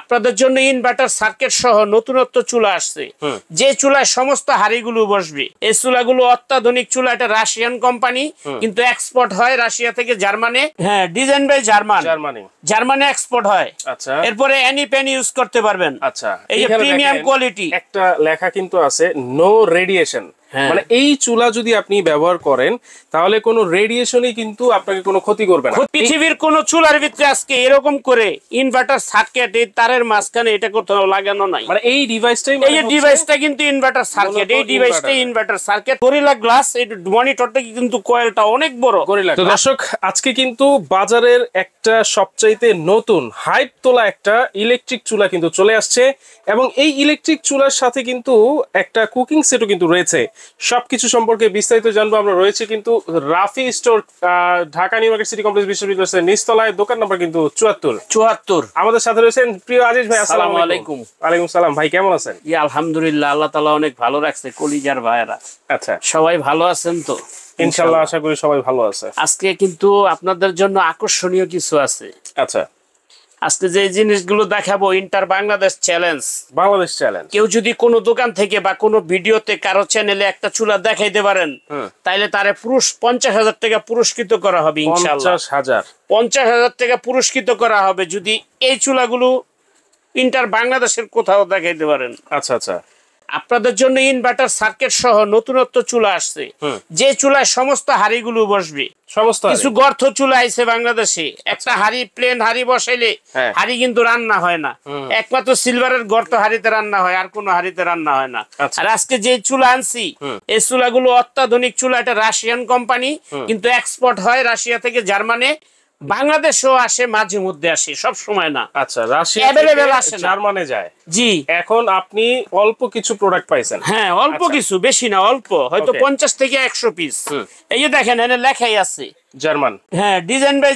আপনাদের জন্য inverter circuit সহ নতুনত্ব চুলা আসছে, যে চুলায় সমস্ত হাড়িগুলো বসবে। এই চুলাগুলো অত্যাধুনিক চুলা, এটা রাশিয়ান কোম্পানি, কিন্তু এক্সপোর্ট হয় রাশিয়া থেকে জার্মানি। হ্যাঁ, ডিজাইন বাই জার্মানি এক্সপোর্ট হয়। আচ্ছা, এরপরে এনি পেন ইউজ করতে পারবেন। আচ্ছা, এই যে প্রিমিয়াম কোয়ালিটি, একটা লেখা কিন্তু আছে নো রেডিয়েশন, মানে এই চুলা যদি আপনি ব্যবহার করেন তাহলে কোনো রেডিয়েশনই কিন্তু আপনাকে কোনো ক্ষতি করবে না। পৃথিবীর কোন চুলার ভিতরে আজকে এরকম করে ইনভার্টার সার্কিট এই তারের মাঝখানে এটা কোথাও লাগানো নাই। মানে এই ডিভাইসটাই, এই যে ডিভাইসটা কিন্তু ইনভার্টার সার্কিট, এই ডিভাইসটা ইনভার্টার সার্কিট। গরিলা গ্লাস, এই মনিটরটা কিন্তু কয়েলটা অনেক বড়। তো দর্শক, আজকে কিন্তু বাজারের একটা সবচাইতে নতুন হাইপ তোলা একটা ইলেকট্রিক চুলা কিন্তু চলে আসছে, এবং এই ইলেকট্রিক চুলার সাথে কিন্তু একটা কুকিং সেটও কিন্তু রয়েছে। সবকিছু সম্পর্কে বিস্তারিত জানবো। আমরা রয়েছে কিন্তু Rafi store, Dhaka new market city complex বিশ্ববিদ্যালয়ের নিচতলায়, দোকান নাম্বার কিন্তু 74। আমাদের সাথে রয়েছেন প্রিয় আজিজ ভাই। আসসালামু আলাইকুম। ওয়ালাইকুম সালাম ভাই, কেমন আছেন? আলহামদুলিল্লাহ, আল্লাহ তাআলা অনেক ভালো রাখছে। কলিজার ভাইরা, আচ্ছা, সবাই ভালো আছেন তো? ইনশাআল্লাহ, আশা করি সবাই ভালো আছে। আজকে কিন্তু আপনাদের জন্য আকর্ষণীয় কিছু আছে। আচ্ছা, আজকে যে জিনিসগুলো দেখাবো, ইন্টার বাংলাদেশ চ্যালেঞ্জ। কেউ যদি কোনো দোকান থেকে বা কোনো ভিডিওতে কারো চ্যানেলে একটা চুলা দেখাইতে পারেন, তাইলে তারে 50,000 টাকা পুরস্কৃত করা হবে। ইনশাআল্লাহ 50,000 টাকা পুরস্কৃত করা হবে যদি এই চুলাগুলো ইন্টার বাংলাদেশের কোথাও দেখাইতে পারেন। আচ্ছা আচ্ছা, আপনাদের জন্য ইনভার্টার সার্কিট সহ নতুনত্ব চুলা আসছে, যে চুলায় সমস্ত হাড়িগুলো বসবে। কিছু গর্ত চুলা আইছে বাংলাদেশে, একটা হাড়ি প্লেন হাড়ি বসাইলে হাড়ি কিন্তু রান্না হয় না, একমাত্র সিলভারের গর্ত হাড়িতে রান্না হয়, আর কোনো হাড়িতে রান্না হয় না। আর আজকে যে চুলা আনছি, এই চুলাগুলো অত্যাধুনিক চুলা, এটা রাশিয়ান কোম্পানি, কিন্তু এক্সপোর্ট হয় রাশিয়া থেকে জার্মানি। বাংলাদেশেও আসে, মাঝে মধ্যে আসে, সব সময় না। আচ্ছা, রাশিয়া থেকে জার্মানি যায়। জি, এখন আপনি অল্প কিছু প্রোডাক্ট পাইছেন? হ্যাঁ, অল্প কিছু, বেশি না, অল্প, হয়তো 50 থেকে 100 পিস। এই যে দেখেন, এখানে লেখাই আছে জার্মান। হ্যাঁ, ডিজাইন বাই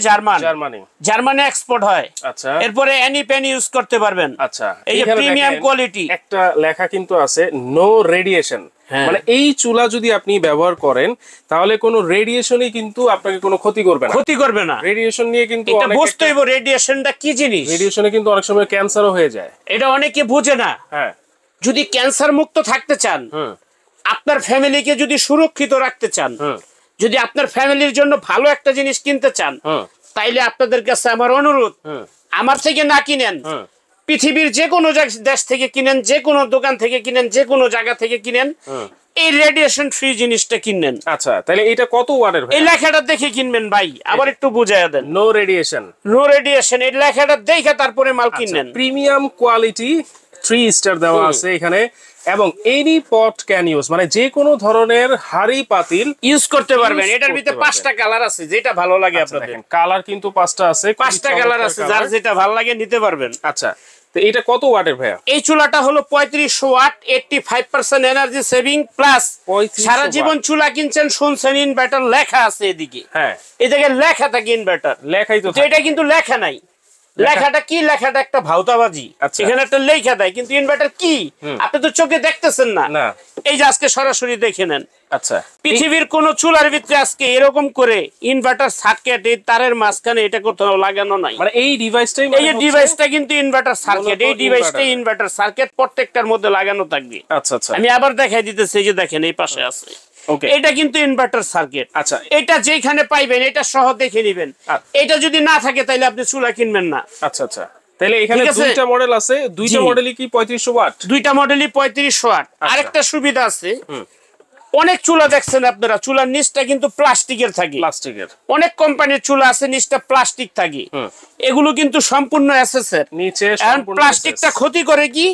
জার্মানি এক্সপোর্ট হয়। আচ্ছা, এরপরে এনি পেন ইউজ করতে পারবেন। আচ্ছা, এই যে প্রিমিয়াম কোয়ালিটি, একটা লেখা কিন্তু আছে নো রেডিয়েশন, মানে এই চুলা যদি আপনি ব্যবহার করেন তাহলে কোনো রেডিয়েশনই কিন্তু আপনাকে কোনো ক্ষতি করবে না। রেডিয়েশন নিয়ে কিন্তু এটা বুঝতে হবে, রেডিয়েশনটা কি জিনিস। রেডিয়েশনে কিন্তু অনেক সময় ক্যান্সারও হয়ে যায়, এটা অনেকে বুঝে না। হ্যাঁ, যদি ক্যান্সার মুক্ত থাকতে চান, আপনার ফ্যামিলিকে যদি সুরক্ষিত রাখতে চান, যদি আপনার ফ্যামিলির জন্য ভালো একটা জিনিস কিনতে চান, তাইলে আপনাদের কাছে আমার অনুরোধ, আমার থেকে না কিনেন, পৃথিবীর যে কোনো দেশ থেকে কিনেন, যে কোনো দোকান থেকে কিনেন, যে কোনো জায়গা থেকে কিনেন, এই রেডিয়েশন ফ্রি জিনিসটা কিনেন। আচ্ছা, তাহলে এটা কত ওয়াটের ভাই? এই লেখাটা দেখে কিনবেন ভাই, আবার একটু বুঝাইয়া দেন। নো রেডিয়েশন, এই লেখাটা দেখে তারপরে মাল কিনেন। প্রিমিয়াম কোয়ালিটি 3 স্টার দেওয়া আছে এখানে, এবং এনি পট ক্যান ইউজ, মানে যে কোনো ধরনের হাড়ি পাতিল ইউজ করতে পারবেন। এটার ভিতরে 5টা কালার আছে, যেটা ভালো লাগে আপনাদের। কালার কিন্তু 5টা আছে, 5টা কালার আছে, যার যেটা ভালো লাগে নিতে পারবেন। আচ্ছা, তো এটা কত ওয়াটের ভাইয়া? এই চুলাটা হলো 3500 ওয়াট, 85% এনার্জি সেভিং প্লাস। সারা জীবন চুলা কিনছেন, শুনছেন ইনভার্টার লেখা আছে এদিকে। হ্যাঁ, এই জায়গায় লেখা থাকে ইনভার্টার, লেখাই তো, এটা কিন্তু লেখা নাই। লেখাটা কি? লেখাটা একটা ভাউতাবাজি। এখানে একটা লেখা দেয়, কিন্তু ইনভার্টার কি আপনি তো চোখে দেখতেছেন না। এই যে আজকে সরাসরি দেখে নেন। আচ্ছা, পৃথিবীর কোন চুলার ভিতরে আজকে এরকম করে ইনভার্টার সার্কিট এই তারের মাঝখানে এটা কোথাও লাগানো নাই। মানে এই ডিভাইসটাই, এই যে ডিভাইসটা কিন্তু ইনভার্টার সার্কিট, এই ডিভাইসটা ইনভার্টার সার্কিট প্রত্যেকটার মধ্যে লাগানো থাকবে। আচ্ছা আচ্ছা, আমি আবার দেখাই দিতেছি, এই যে দেখেন এই পাশে আছে, এটা কিন্তু ইনভার্টার সার্কিট। আচ্ছা, এটা যেখানে পাইবেন এটা সহ দেখে নেবেন। এটা যদি না থাকে তাহলে আপনি চুলা কিনবেন না। আচ্ছা আচ্ছা, তাহলে এখানে দুইটা মডেল আছে, দুইটা মডেলই কি 3500 ওয়াট? দুইটা মডেলই 3500 ওয়াট। আরেকটা সুবিধা আছে, অনেক চুলা দেখছেন আপনারা, চুলার নিচটা কিন্তু প্লাস্টিকের থাকে। অনেক কোম্পানির চুলা আছে নিচটা প্লাস্টিক থাকে, এগুলো কিন্তু সম্পূর্ণ এসএসের নিচে। প্লাস্টিকটা ক্ষতি করে কি?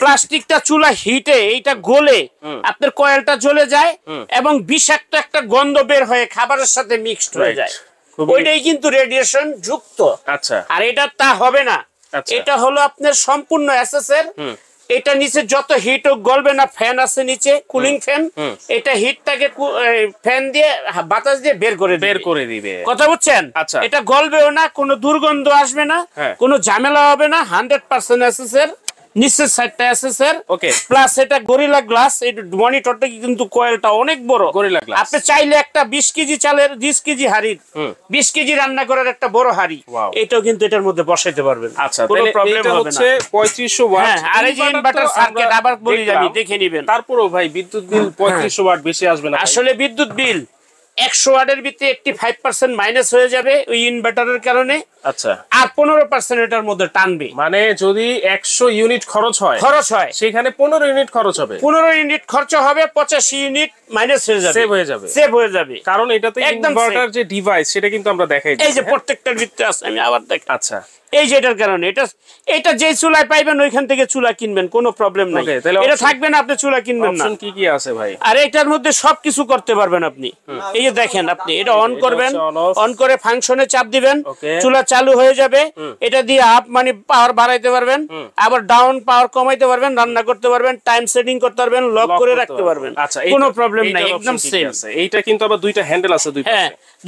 প্লাস্টিকটা চুলা হিটে এইটা গলে আপনার কয়েলটা জ্বলে যায়, এবং বিষাক্ত একটা গন্ধ বের হয়ে খাবারের সাথে মিক্সড হয়ে যায়, ওইটাই কিন্তু রেডিয়েশন যুক্ত। আচ্ছা, আর এটা তা হবে না, এটা হলো আপনার সম্পূর্ণ এসএসের। এটা নিচে যত হিট গলবে না, ফ্যান আছে নিচে, কুলিং ফ্যান, এটা হিটটাকে ফ্যান দিয়ে বাতাস দিয়ে বের করে দিবে। কথা বুঝছেন? আচ্ছা, এটা গলবেও না, কোনো দুর্গন্ধ আসবে না, কোনো ঝামেলা হবে না, 100% এসএসের। নিচের সাইডটা এসএসআর ওকে প্লাস এটা গরিলা গ্লাস, এই মনিটরটা কিন্তু কয়েলটা অনেক বড় গরিলা গ্লাস। আপনি চাইলে একটা 20 কেজি চালের 20 কেজি হাড়ির 20 কেজি রান্না করার একটা বড় হাড়ি এটাও কিন্তু এটার মধ্যে বসাইতে পারবেন। আচ্ছা কোনো প্রবলেম হবে না। 3500 ওয়াট। হ্যাঁ আর এই যে ইনভার্টার সার্কিট আবার বলি যাবি দেখে নেবেন। তারপরও ভাই বিদ্যুৎ বিল 3500 ওয়াট বেশি আসবে না? আসলে বিদ্যুৎ বিল 100 ওয়াটের ভিতরে 85% মাইনাস হয়ে যাবে ওই ইনভার্টারের কারণে। আচ্ছা আর 15% এটার মধ্যে টানবে, মানে যদি 100 ইউনিট খরচ হয় সেখানে 15 ইউনিট খরচ হবে, 15 ইউনিট খরচ হবে, 85 ইউনিট মাইনাস হয়ে যাবে, সেভ হয়ে যাবে। কারণ এটাতে ইনভার্টার যে ডিভাইস সেটা কিন্তু আমরা দেখাই এই যে প্রত্যেকটার ভিতরে আছে, আমি আবার দেখাই। আচ্ছা এই যে এটার কারণে এটা যে চুলায় পাইবেন ওইখান থেকে চুলা কিনবেন, কোনো প্রবলেম নাই। এটা থাকবে না আপনি চুলা কিনবেন না। অপশন কি কি আছে ভাই? আর এটার মধ্যে সবকিছু করতে পারবেন আপনি। এই যে দেখেন, আপনি এটা অন করবেন, অন করে ফাংশনে চাপ দিবেন, চুলা চালু হয়ে যাবে। এটা দিয়ে আপ মানে পাওয়ার বাড়াইতে পারবেন, আবার ডাউন পাওয়ার কমাইতে পারবেন, রান্না করতে পারবেন, টাইম সেটিং করতে পারবেন, লক করে রাখতে পারবেন। আচ্ছা কোনো প্রবলেম নাই, একদম সেম। এইটা কিন্তু আবার দুইটা হ্যান্ডেল আছে,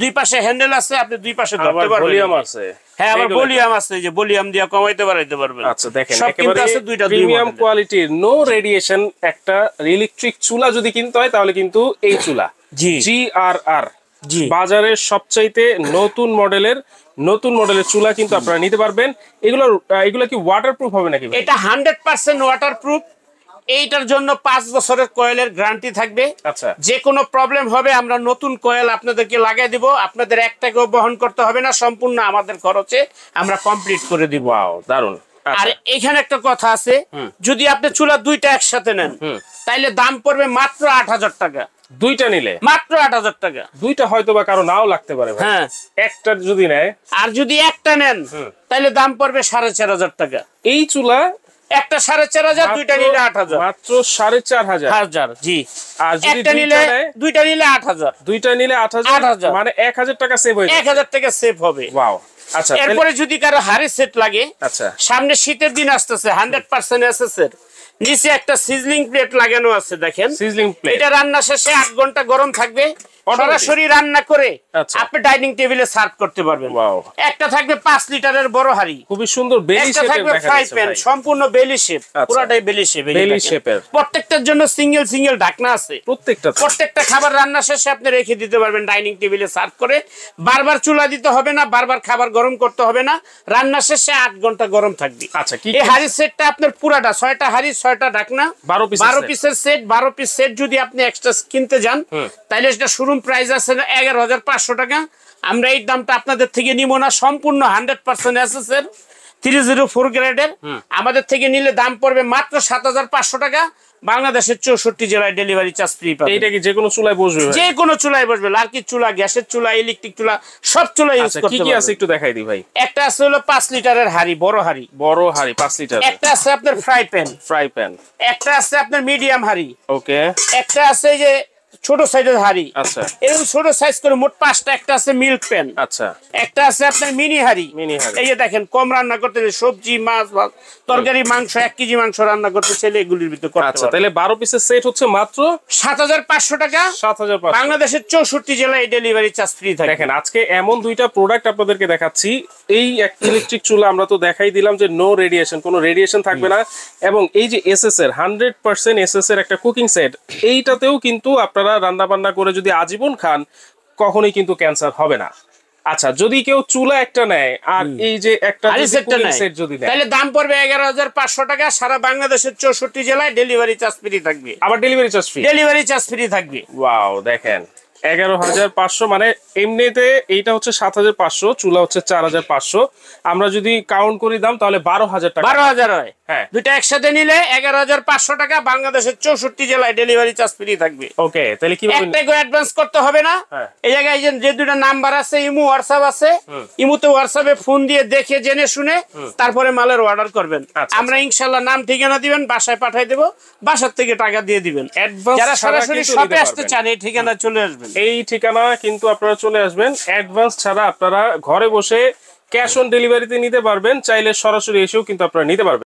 দুই পাশে হ্যান্ডেল আছে, আপনি দুই পাশে ধরতে পারবেন। ভলিউম আছে, হ্যাঁ আবার ভলিউম আছে, যে ভলিউম দিয়ে কমাইতে বাড়াইতে পারবেন। আচ্ছা দেখেন একেবারে প্রিমিয়াম কোয়ালিটির নো রেডিয়েশন একটা ইলেকট্রিক চুলা যদি কিনতে হয় তাহলে কিন্তু এই চুলা GRR বাজারের সবচাইতে নতুন মডেলের চুলা কিন্তু আপনারা নিতে পারবেন। এগুলো কি ওয়াটারপ্রুফ হবে নাকি? এটা 100% ওয়াটারপ্রুফ। এইটার জন্য 5 বছরের কয়েলের গ্যারান্টি থাকবে। আচ্ছা যে কোনো প্রবলেম হবে আমরা নতুন কয়েল আপনাদেরকে লাগাই দিব, আপনাদের 1 টাকাও বহন করতে হবে না, সম্পূর্ণ আমাদের খরচে আমরা কমপ্লিট করে দিব। ওয়াও দারুন। আর এখানে একটা কথা আছে, যদি আপনি চুলা দুইটা একসাথে নেন তাইলে দাম পড়বে মাত্র 8000 টাকা। দুইটা নিলে মাত্র 8000 টাকা। দুইটা হয়তো বা কারো নাও লাগতে পারে। হ্যাঁ একটা যদি নেয়, আর যদি একটা নেন তাহলে দাম পড়বে 4500 টাকা। এই চুলা একটা 4500, দুইটা নিলে 8000, মাত্র 4500। জি। আর যদি একটা নিলে দুইটা নিলে 8000, দুইটা নিলে 8000, মানে 1000 টাকা সেভ হয়ে যাবে। 1000 টাকা সেভ হবে। ওয়াও। আচ্ছা এরপরে যদি কারো হাড়ি সেট লাগে, আচ্ছা সামনে শীতের দিন আসতেছে, 100% এসএসআর নিচে একটা সিজলিং প্লেট লাগানো আছে, দেখেন সিজলিং প্লেট। এটা রান্না শেষে 8 ঘন্টা গরম থাকবে, সরাসরি রান্না করে আপনি ডাইনিং টেবিলে সার্ভ করতে পারবেন। একটা থাকবে 5 লিটারের বড় হাড়ি, খুবই সুন্দর বেলি শেপের, থাকবে ফ্রাই প্যান, সম্পূর্ণ বেলি শেপ, পুরোটাই বেলি শেপের। প্রত্যেকটার জন্য সিঙ্গেল ঢাকনা আছে, প্রত্যেকটা খাবার রান্না শেষে আপনি রেখে দিতে পারবেন ডাইনিং টেবিলে সার্ভ করে। বারবার চুলা দিতে হবে না, বারবার খাবার গরম করতে হবে না, রান্না শেষে 8 ঘন্টা গরম থাকবে। আচ্ছা এই হাড়ি সেটটা আপনার পুরাটা 6টা হাড়ি 6টা ঢাকনা, 12 পিসের সেট। 12 পিস সেট যদি আপনি এক্সট্রা কিনতে যান তাহলে সেটা শোরুম প্রাইস আছে 11500 টাকা। আমরা এই দামটা আপনাদের থেকে নিব না, সম্পূর্ণ 100% এসএসআর 304 গ্রেডের। আমাদের থেকে নিলে দাম পড়বে মাত্র 7500 টাকা। বাংলাদেশের 64 জেলায় ডেলিভারি চার্জ ফ্রি পাবেন। এটা কি যে কোনো চুলায় বসবে? যে কোনো চুলায় বসবে, লার্কির চুলা, গ্যাসের চুলা, ইলেকট্রিক চুলা, সব চুলা ইউজ করতে পারবেন। কি কি আছে একটু দেখাই দিই ভাই। একটা আছে হলো 5 লিটারের হাড়ি, বড় হাড়ি 5 লিটার। একটা আছে আপনার ফ্রাই প্যান। একটা আছে আপনার মিডিয়াম হাড়ি। ওকে। একটা আছে যে ছোট সাইজের হাড়ি। আচ্ছা। এরকম ছোট সাইজ করে মোট 5টা। একটা আছে মিল্ক প্যান। আচ্ছা। একটা আছে আপনার মিনি হাড়ি। এই যে দেখেন, কম রান্না করতে সবজি, মাছ, তরকারি, মাংস, 1 কেজি মাংস রান্না করতে চাইলে এগুলির ভিতরে করতে পারবেন। আচ্ছা, তাহলে 12 পিসের সেট হচ্ছে মাত্র 7500 টাকা। 7500। বাংলাদেশের 64 জেলায় ডেলিভারি চার্জ ফ্রি থাকে। দেখেন আজকে এমন দুইটা প্রোডাক্ট আপনাদেরকে দেখাচ্ছি। এই ইলেকট্রিক চুলা আমরা তো দেখাই দিলাম যে নো রেডিয়েশন, কোনো রেডিয়েশন থাকবে না, এবং এই যে এসএসআর 100% এসএসআর একটা কুকিং সেট, এইটাতেও কিন্তু আপনারা রান্না বান্না করে যদি আজীবন খান কখনোই কিন্তু ক্যান্সার হবে না। আচ্ছা, যদি কেউ চুলা একটা নেয় আর এই যে একটা সেট যদি নেয় তাহলে দাম পড়বে 11500 টাকা। সারা বাংলাদেশের 64 জেলায় ডেলিভারি চার্জ ফ্রি থাকবে। আবার ডেলিভারি চার্জ ফ্রি থাকবে। ওয়াও, দেখেন 11500, মানে এমনিতে এইটা হচ্ছে 7500, চুলা হচ্ছে 4500। আমরা যদি কাউন্ট করি দাম তাহলে 12000 টাকা। 12000 হয়। হ্যাঁ, দুটো একসাথে নিলে 11500 টাকা। বাংলাদেশের 64 জেলায় ডেলিভারি চার্জ ফ্রি থাকবে। ওকে, তাহলে কিভাবে? একটা অ্যাডভান্স করতে হবে না। এই জায়গায় যে দুটো নাম্বার আছে, ইমো হোয়াটসঅ্যাপ আছে, ইমোতে হোয়াটসঅ্যাপে ফোন দিয়ে দেখে জেনে শুনে তারপরে মালের অর্ডার করবেন। আমরা ইনশাআল্লাহ নাম ঠিকানা দিবেন, বাসায় পাঠিয়ে দেব, বাসার থেকে টাকা দিয়ে দিবেন। যারা সরাসরি শপে আসতে চান এই ঠিকানা চলে আসবেন। এই ঠিকানা কিন্তু আপনারা চলে আসবেন। অ্যাডভান্স ছাড়া আপনারা ঘরে বসে ক্যাশ অন ডেলিভারিতে নিতে পারবেন, চাইলে সরাসরি এসেও কিন্তু আপনারা নিতে পারবেন।